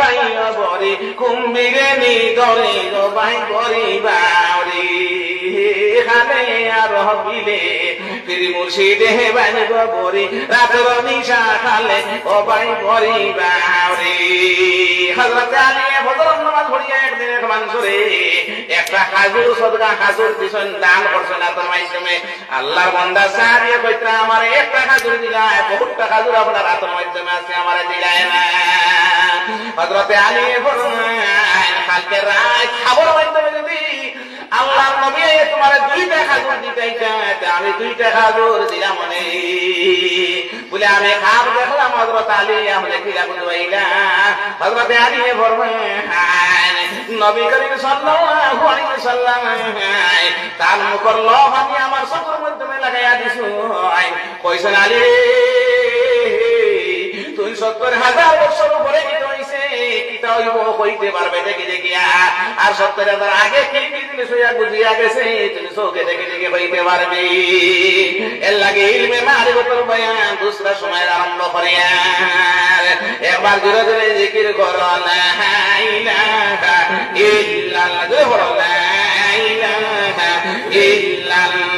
ভাই বরি কুম্বিরে নি ধরে গো ভাই বরি বাউরি খানে আর হবিলে ফিরি মুর্শিদে ভাই গো বরি রাতের নিশা খালে ও ভাই বরি বাউরি হযরত আলী ফজর নামাজ পড়িয়া একদিন এক মানুষরে একটা খাজুর সদকা খাজুর দিছেন দান করছেন তার মাধ্যমে আল্লাহর বান্দা সারিয়ে কইতা আমারে একটা খাজুর দিলায় বহুতটা খাজুর আপনার হাতের মাধ্যমে আছে আমারে দিলায় না হযরত আলী ফরমান কালকে রাত খাবার মাধ্যমে যদি আল্লাহর নবী তোমারে দুইটা খাজুর দিতেইতা আমি দুইটা খাজুর দিলাম মানে বলে আমি খাব দেখলাম হযরত আলী আপনি কিরা বুঝাইলা হযরত আলী ফরমান নবী করিম সাল্লাল্লাহু আলাইহি ওয়াসাল্লাম তার মুখর লোভ আমি আমার চোখের মাধ্যমে লাগাইয়া দিছো কইছেন আলী তুই ৭০,০০০ বছর উপরে কি হইছে কিতা হইব কইতে পারবে দেখি দেখিয়া আর ৭০,০০০ আগে কি কি জিনিস হইয়া বুঝিয়া গেছে তুমি চোখে দেখে দেখে হইতে পারবি এর লাগে ইলমে মারিফতের বয়ান দুসরা সময় আরম্ভ করিয়া একবার জোরে জোরে জিকির করো লা ইলাহা ইল্লাল্লাহ জোরে বলো লা ইলাহা ইল্লাল্লাহ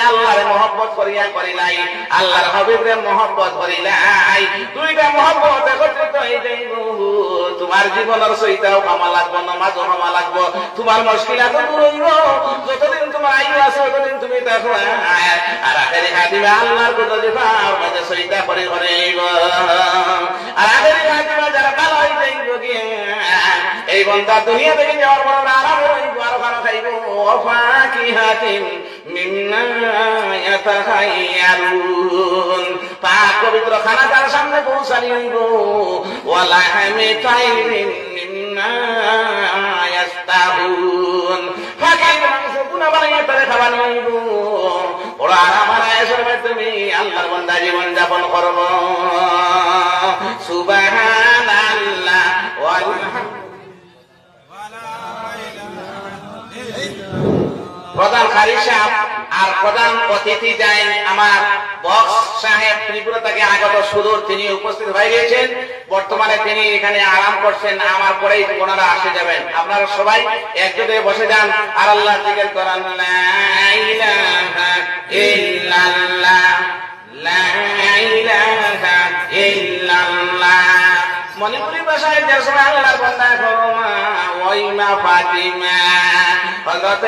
আল্লাহর মহব্বত করিয়া করিলাই আল্লাহর হাবিবের মহব্বত করিলাই দুইটা মহব্বত একত্রিত হয়ে যাইব তোমার জীবনের সইতাও কামা লাগবো নামাজও কামা লাগবো তোমার মুশকিলাত দূর হইব যতদিন তোমার আয়ু আছে ততদিন তুমি দেখো আর আখেরি খাতিমা আল্লাহর কথা যে পাও মাঝে সইতা করে করে আইব আর আখেরি খাতিমা যারা ভালো হয়ে যাইব গিয়ে এই বান্দা দুনিয়া থেকে যাওয়ার পর আরাম হইব আর ভালো খাইব ওয়াফাকিহাতিন মিম্মা ইয়াতাখায়্যারুন পাক পবিত্র খানা তার সামনে পৌঁছানি হইব ওয়ালা হামি তাইরিন মিম্মা ইয়াস্তাহুন ফাকির মাংস পুনা বানাইয়া তারে খাওয়ানো হইব ওরা আরাম আরামের মাধ্যমে আল্লাহর বান্দা জীবন যাপন করব সুবহানাল্লাহ ওয়ালহামদুলিল্লাহ প্রধান কারি সাহেব আর প্রধান অতিথি যাই আমার বক্স সাহেব ত্রিপুরা থেকে আগত সুদূর তিনি উপস্থিত হয়ে গিয়েছেন বর্তমানে তিনি এখানে আরাম করছেন আমার পরেই ওনারা আসে যাবেন আপনারা সবাই একজোটে বসে যান আর আল্লাহ জিকির করেন লা ইলাহা ইল্লাল্লাহ লা ইলাহা ইল্লাল্লাহ মণিপুরি ভাষায় যে সময় আল্লাহর বান্দা ওই মা ফাতিমা হযরত